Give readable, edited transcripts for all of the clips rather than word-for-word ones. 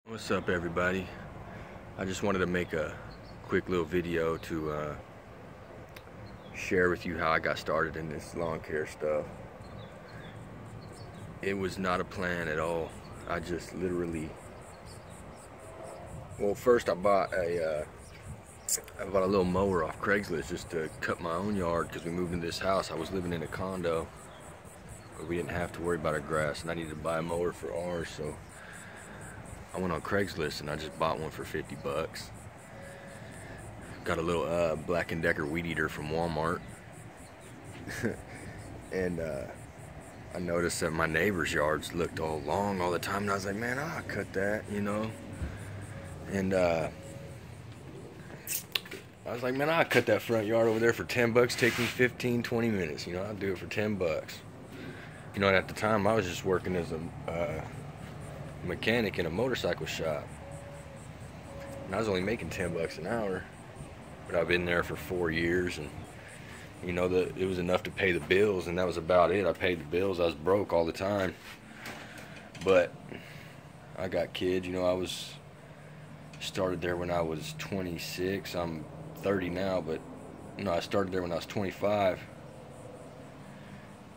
What's up, everybody? I just wanted to make a quick little video to share with you how I got started in this lawn care stuff. It was not a plan at all. I just literally, well, first I bought a little mower off Craigslist just to cut my own yard because we moved into this house. I was living in a condo where we didn't have to worry about our grass, and I needed to buy a mower for ours, so I went on Craigslist and I just bought one for 50 bucks. Got a little Black & Decker weed eater from Walmart. And I noticed that my neighbor's yards looked all long all the time, and I was like, man, I'll cut that, you know. And I was like, man, I'll cut that front yard over there for 10 bucks. Take me 15, 20 minutes, you know, I'll do it for 10 bucks. You know, and at the time I was just working as a mechanic in a motorcycle shop, and I was only making 10 bucks an hour, but I've been there for 4 years, and you know, it was enough to pay the bills, and that was about it. I paid the bills. I was broke all the time, but I got kids. You know, I started there when I was 26. I'm 30 now, but you know, I started there when I was 25.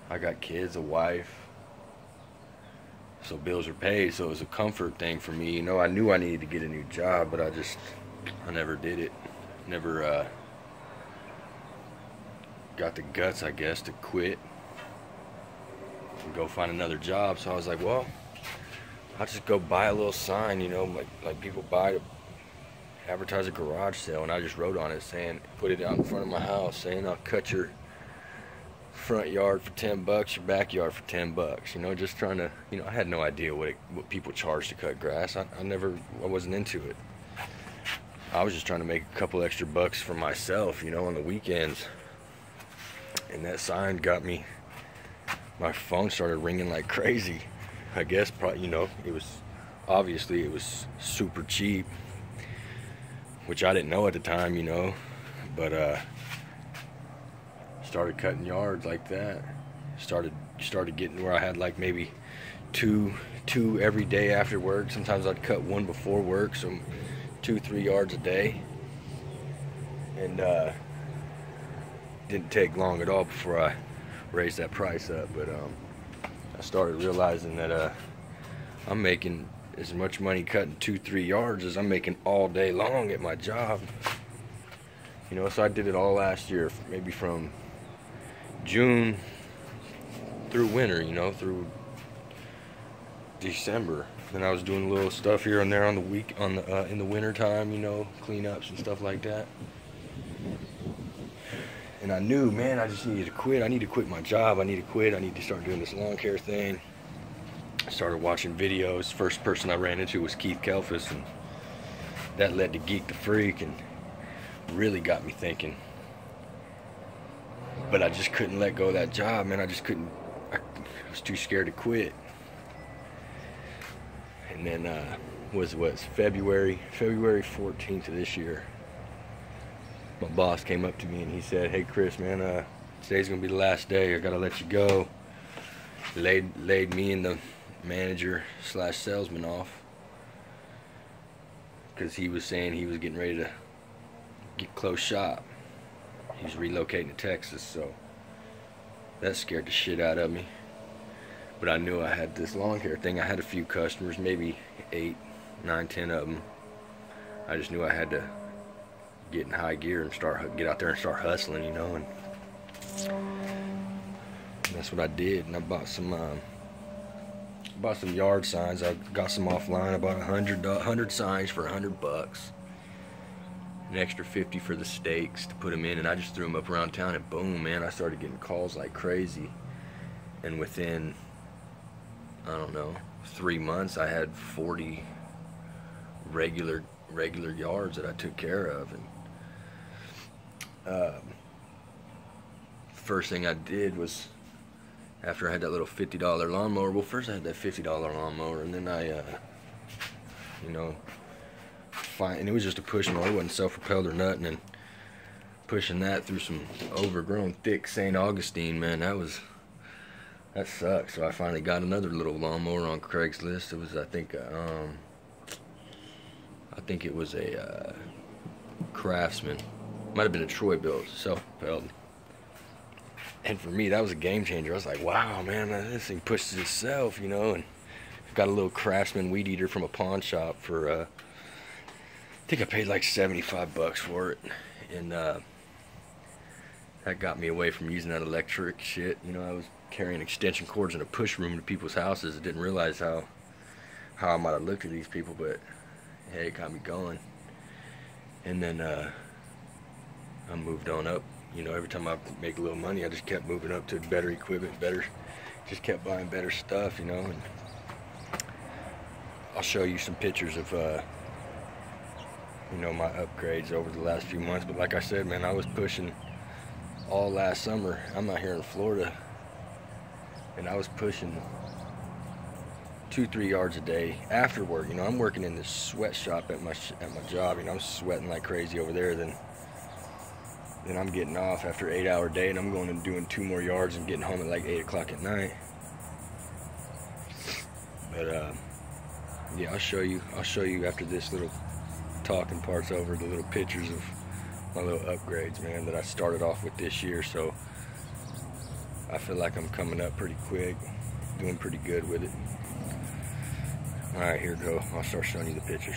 I got kids, a wife, so bills were paid, so it was a comfort thing for me. You know, I knew I needed to get a new job, but I never did it. Never got the guts, I guess, to quit and go find another job. So I was like, well, I'll just go buy a little sign, you know, like people buy to advertise a garage sale, and I just wrote on it saying, put it out in front of my house saying, I'll cut your front yard for 10 bucks, your backyard for 10 bucks, you know, just trying to, you know, I had no idea what people charge to cut grass. I wasn't into it. I was just trying to make a couple extra bucks for myself, you know, on the weekends. And that sign got me, my phone started ringing like crazy. I guess probably, you know, it was super cheap, which I didn't know at the time, you know, but started cutting yards like that. Started getting where I had like maybe two every day after work. Sometimes I'd cut one before work, so 2-3 yards a day. And didn't take long at all before I raised that price up. But I started realizing that I'm making as much money cutting 2-3 yards as I'm making all day long at my job. You know, so I did it all last year, maybe from June through winter, you know, through December. Then I was doing little stuff here and there on the in the winter time, you know, cleanups and stuff like that. And I knew, man, I just needed to quit. I need to quit my job. I need to quit. I need to start doing this lawn care thing. I started watching videos. First person I ran into was Keith Kalfas, and that led to Geek the Freak, and really got me thinking. But I just couldn't let go of that job, man. I just couldn't. I was too scared to quit. And then was February 14th of this year, my boss came up to me and he said, hey Chris, man, today's gonna be the last day. I gotta let you go. Laid me and the manager / salesman off because he was saying he was getting ready to close shop. He's relocating to Texas, so that scared the shit out of me. But I knew I had this lawn care thing. I had a few customers, maybe 8, 9, 10 of them. I just knew I had to get in high gear and get out there and start hustling, you know. And that's what I did. And I bought some yard signs. I got some offline. I bought 100 signs for 100 bucks. An extra 50 for the stakes to put them in, and I just threw them up around town, and boom, man, I started getting calls like crazy. And within, I don't know, 3 months, I had 40 regular yards that I took care of. And first thing I did was, after I had that little $50 lawnmower, well, first I had that $50 lawnmower, and then I, you know, and it was just a push mower. It wasn't self-propelled or nothing, and pushing that through some overgrown thick St. Augustine, man, that sucked. So I finally got another little lawnmower on Craigslist. It was, I think, think it was a Craftsman. Might have been a Troy-Bilt, self-propelled. And for me, that was a game changer. I was like, wow, man, this thing pushes itself, you know. And got a little Craftsman weed eater from a pawn shop for, I think I paid like 75 bucks for it. And that got me away from using that electric shit. You know, I was carrying extension cords in a push room to people's houses. I didn't realize how I might have looked at these people, but hey, it got me going. And then I moved on up. You know, every time I make a little money, I just kept moving up to better equipment, just kept buying better stuff, you know. And I'll show you some pictures of, you know, my upgrades over the last few months. But like I said, man, I was pushing all last summer. I'm out here in Florida, and I was pushing 2-3 yards a day after work. You know, I'm working in this sweatshop at my job. You know, I'm sweating like crazy over there. Then I'm getting off after an 8-hour day, and I'm going and doing 2 more yards and getting home at like 8 o'clock at night. But yeah, I'll show you after this little talking part's over, the little pictures of my little upgrades, man, that I started off with this year. So I feel like I'm coming up pretty quick, doing pretty good with it. All right, here we go. I'll start showing you the pictures.